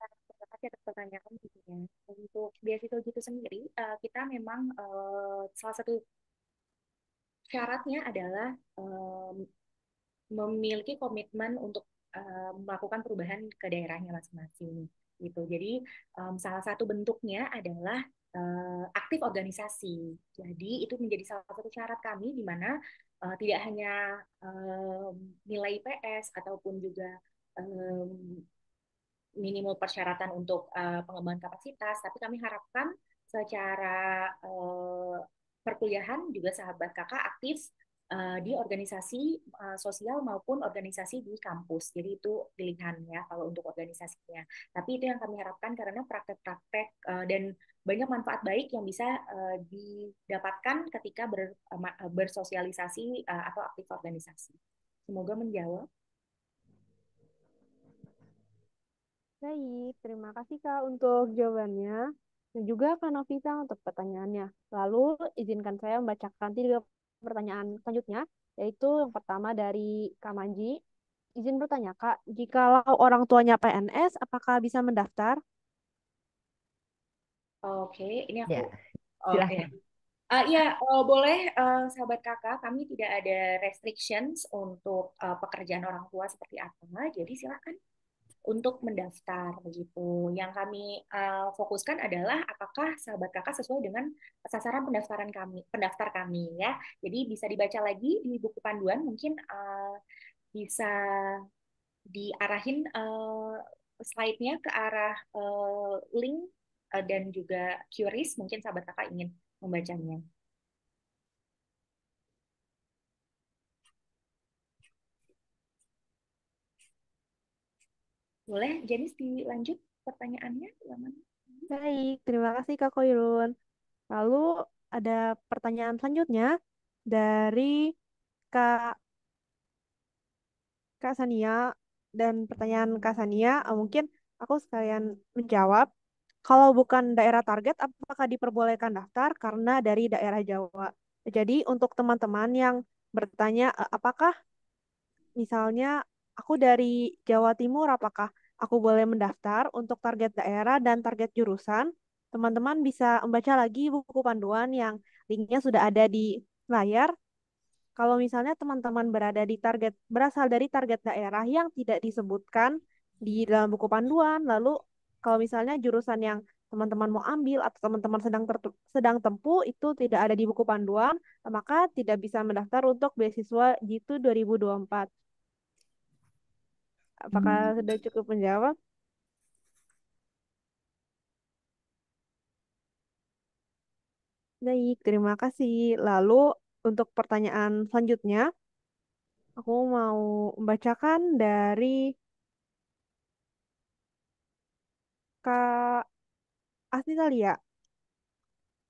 Terima kasih atas pertanyaan tentunya. Untuk beasiswa itu sendiri, kita memang salah satu syaratnya adalah memiliki komitmen untuk melakukan perubahan ke daerahnya masing-masing gitu. Jadi salah satu bentuknya adalah aktif organisasi. Jadi itu menjadi salah satu syarat kami di mana tidak hanya nilai IPS ataupun juga minimal persyaratan untuk pengembangan kapasitas, tapi kami harapkan secara perkuliahan juga sahabat kakak aktif di organisasi sosial maupun organisasi di kampus. Jadi itu pilihan ya kalau untuk organisasinya. Tapi itu yang kami harapkan karena praktek-praktek dan banyak manfaat baik yang bisa didapatkan ketika bersosialisasi atau aktif organisasi. Semoga menjawab. Baik, terima kasih Kak untuk jawabannya. Dan juga Kak Novita untuk pertanyaannya. Lalu izinkan saya membacakan 3 pertanyaan selanjutnya, yaitu yang pertama dari Kak Manji. Izin bertanya Kak, jikalau orang tuanya PNS, apakah bisa mendaftar? Oke, ini Ya, aku. Oke. silahkan. Ya, boleh sahabat kakak, kami tidak ada restrictions untuk pekerjaan orang tua seperti apa, jadi silakan untuk mendaftar begitu. Yang kami fokuskan adalah apakah sahabat kakak sesuai dengan sasaran pendaftar kami ya. Jadi bisa dibaca lagi di buku panduan, mungkin bisa diarahin slide-nya ke arah link dan juga QRIS, mungkin sahabat kakak ingin membacanya. Boleh, Jenis dilanjut pertanyaannya? Baik, terima kasih Kak Koirun. Lalu ada pertanyaan selanjutnya dari Kak Kak Sania, dan pertanyaan Kak Sania mungkin aku sekalian menjawab. Kalau bukan daerah target, apakah diperbolehkan daftar karena dari daerah Jawa? Jadi untuk teman-teman yang bertanya, apakah misalnya aku dari Jawa Timur, apakah aku boleh mendaftar untuk target daerah dan target jurusan? Teman-teman bisa membaca lagi buku panduan yang linknya sudah ada di layar. Kalau misalnya teman-teman berasal dari target daerah yang tidak disebutkan di dalam buku panduan, lalu kalau misalnya jurusan yang teman-teman mau ambil atau teman-teman sedang tempuh itu tidak ada di buku panduan, maka tidak bisa mendaftar untuk beasiswa Jitu 2024. Apakah sudah cukup menjawab? Baik, terima kasih. Lalu untuk pertanyaan selanjutnya, aku mau membacakan dari Kak Asni Talia.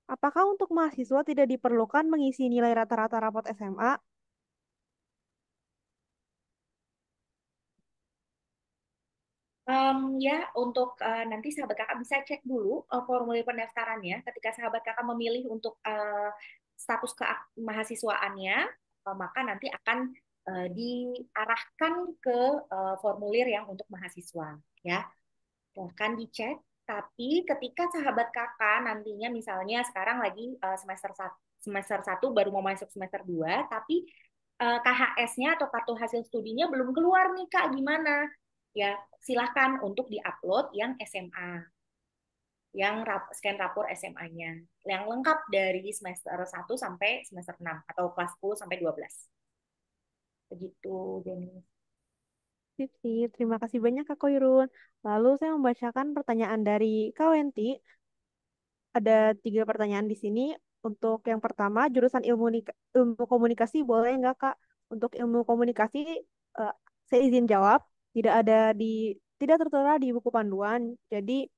Apakah untuk mahasiswa tidak diperlukan mengisi nilai rata-rata rapot SMA? Ya, untuk nanti sahabat kakak bisa cek dulu formulir pendaftarannya. Ketika sahabat kakak memilih untuk status mahasiswaannya, maka nanti akan diarahkan ke formulir yang untuk mahasiswa. Ya, silahkan dicek. Tapi ketika sahabat kakak nantinya misalnya sekarang lagi semester 1 baru mau masuk semester 2, tapi KHS-nya atau kartu hasil studinya belum keluar nih Kak, gimana? Ya, silahkan untuk diupload yang SMA, yang scan rapor SMA-nya, yang lengkap dari semester 1 sampai semester 6 atau kelas 10 sampai 12. Begitu, Jenny. Sip, sip. Terima kasih banyak Kak Koirun. Lalu saya membacakan pertanyaan dari Kak Wenti. Ada 3 pertanyaan di sini. Untuk yang pertama, jurusan ilmu komunikasi boleh nggak Kak? Untuk ilmu komunikasi, eh, saya izin jawab. Tidak ada tidak tertera di buku panduan. Jadi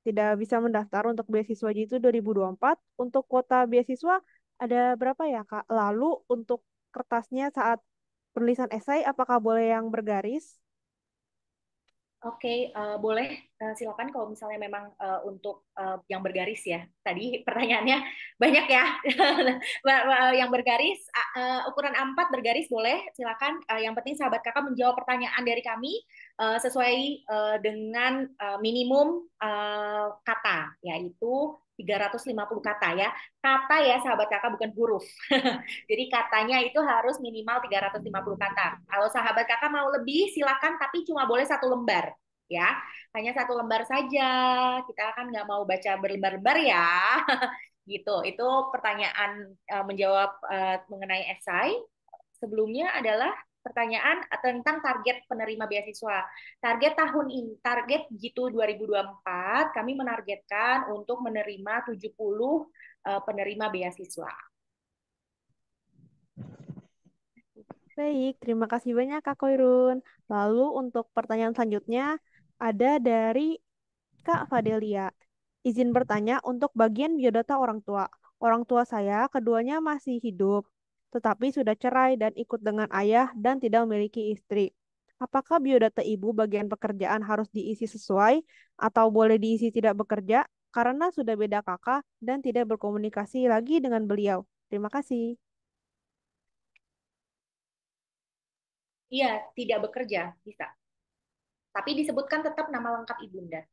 tidak bisa mendaftar untuk beasiswa itu 2024. Untuk kuota beasiswa ada berapa ya Kak? Lalu untuk kertasnya saat penulisan esai, apakah boleh yang bergaris? Oke, boleh silakan kalau misalnya memang untuk yang bergaris ya. Tadi pertanyaannya banyak ya. Yang bergaris, ukuran A4 bergaris boleh, silakan. Yang penting sahabat kakak menjawab pertanyaan dari kami sesuai dengan minimum kata, yaitu 350 kata ya. Kata ya sahabat kakak, bukan huruf. Jadi katanya itu harus minimal 350 kata. Kalau sahabat kakak mau lebih, silakan, tapi cuma boleh 1 lembar. Ya, hanya 1 lembar saja. Kita kan nggak mau baca berlembar-lembar ya. Gitu. Itu pertanyaan menjawab mengenai esai. Sebelumnya adalah pertanyaan tentang target penerima beasiswa. Target tahun ini, target G2 2024, kami menargetkan untuk menerima 70 penerima beasiswa. Baik, terima kasih banyak Kak Koirun. Lalu untuk pertanyaan selanjutnya ada dari Kak Fadelia. Izin bertanya untuk bagian biodata orang tua. Orang tua saya keduanya masih hidup, tetapi sudah cerai dan ikut dengan ayah dan tidak memiliki istri. Apakah biodata ibu bagian pekerjaan harus diisi sesuai atau boleh diisi tidak bekerja karena sudah beda kakak dan tidak berkomunikasi lagi dengan beliau? Terima kasih. Iya, tidak bekerja, bisa. Tapi disebutkan tetap nama lengkap ibunda.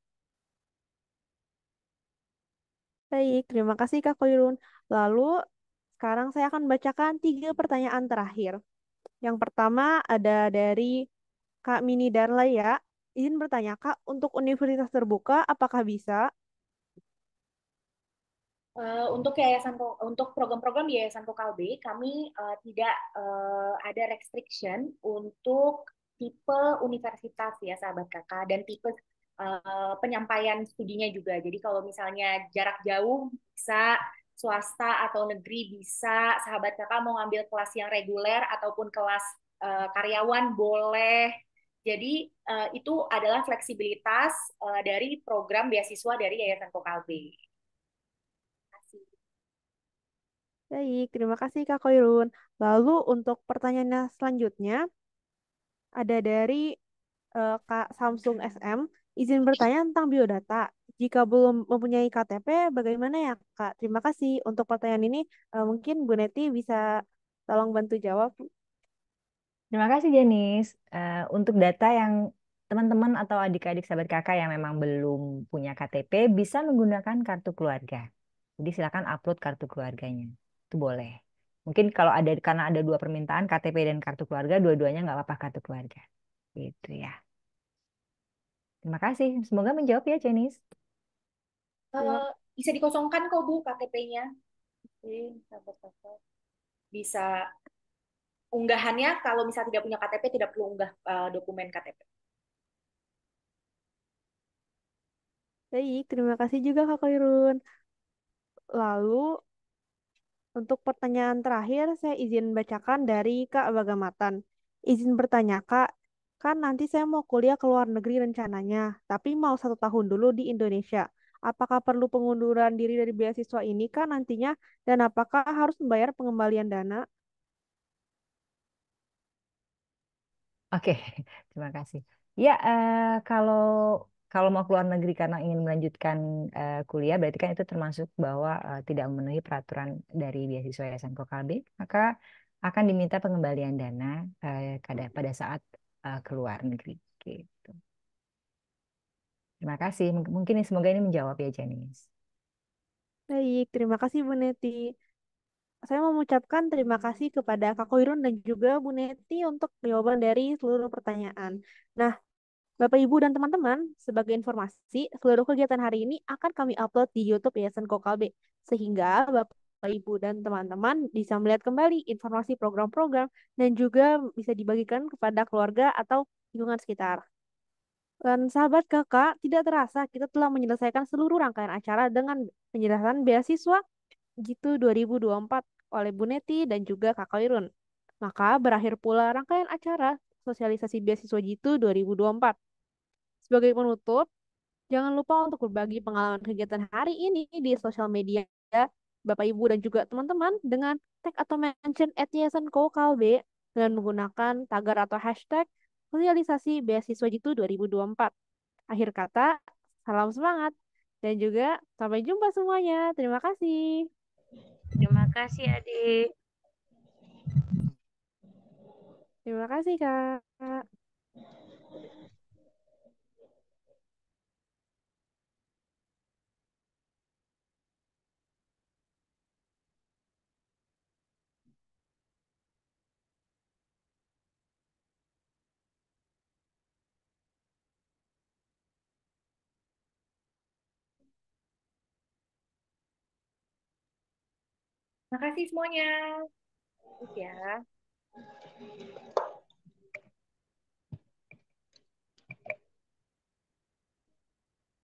Baik, terima kasih Kak Koirun. Lalu sekarang saya akan bacakan 3 pertanyaan terakhir. Yang pertama ada dari Kak Mini Darlaya. Izin bertanya, Kak, untuk universitas terbuka, apakah bisa? Untuk program-program Yayasan Vokal B, kami tidak ada restriction untuk tipe universitas ya sahabat kakak dan tipe penyampaian studinya juga. Jadi kalau misalnya jarak jauh bisa, swasta atau negeri bisa, sahabat kakak mau ngambil kelas yang reguler ataupun kelas karyawan boleh. Jadi itu adalah fleksibilitas dari program beasiswa dari Yayasan Vokal B. Baik, terima kasih Kak Koirun. Lalu untuk pertanyaannya selanjutnya, ada dari Kak Samsung SM. Izin bertanya tentang biodata. Jika belum mempunyai KTP, bagaimana ya Kak? Terima kasih. Untuk pertanyaan ini, mungkin Bu Neti bisa tolong bantu jawab. Terima kasih Jenis. Untuk data yang teman-teman atau adik-adik sahabat kakak yang memang belum punya KTP bisa menggunakan kartu keluarga. Jadi silakan upload kartu keluarganya. Itu boleh. Mungkin kalau ada karena ada 2 permintaan KTP dan kartu keluarga, dua-duanya nggak apa-apa kartu keluarga. Gitu ya. Terima kasih. Semoga menjawab ya Jenis. Terima, Bisa dikosongkan kok Bu KTP-nya. Bisa unggahannya kalau misalnya tidak punya KTP tidak perlu unggah dokumen KTP. baik, terima kasih juga Kak Koirun. Lalu untuk pertanyaan terakhir, saya izin bacakan dari Kak Bagamatan. Izin bertanya, Kak, kan nanti saya mau kuliah ke luar negeri rencananya, tapi mau 1 tahun dulu di Indonesia. Apakah perlu pengunduran diri dari beasiswa ini, Kak, nantinya? Dan apakah harus membayar pengembalian dana? Oke, terima kasih. Ya, kalau kalau mau keluar negeri karena ingin melanjutkan kuliah, berarti kan itu termasuk bahwa tidak memenuhi peraturan dari beasiswa Yayasan Kokalbe, maka akan diminta pengembalian dana pada saat keluar negeri. Gitu. Terima kasih. Mungkin semoga ini menjawab ya, Janice. Baik, terima kasih Bu Neti. Saya mau mengucapkan terima kasih kepada Kak Koirun dan juga Bu Neti untuk jawaban dari seluruh pertanyaan. Nah, Bapak, Ibu, dan teman-teman, sebagai informasi, seluruh kegiatan hari ini akan kami upload di YouTube Yayasan Kokalbe, sehingga Bapak, Ibu, dan teman-teman bisa melihat kembali informasi program-program dan juga bisa dibagikan kepada keluarga atau lingkungan sekitar. Dan sahabat kakak, tidak terasa kita telah menyelesaikan seluruh rangkaian acara dengan penjelasan beasiswa Gitu 2024 oleh Bu Neti dan juga Kak Koirun. Maka berakhir pula rangkaian acara sosialisasi beasiswa Jitu 2024. Sebagai penutup, jangan lupa untuk berbagi pengalaman kegiatan hari ini di sosial media Bapak Ibu dan juga teman-teman dengan tag atau mention @yayasan Kokalbe dengan menggunakan tagar atau hashtag sosialisasi beasiswa Jitu 2024. Akhir kata, salam semangat dan juga sampai jumpa semuanya. Terima kasih. Terima kasih adik. Terima kasih, Kak. Terima kasih semuanya. Terus ya.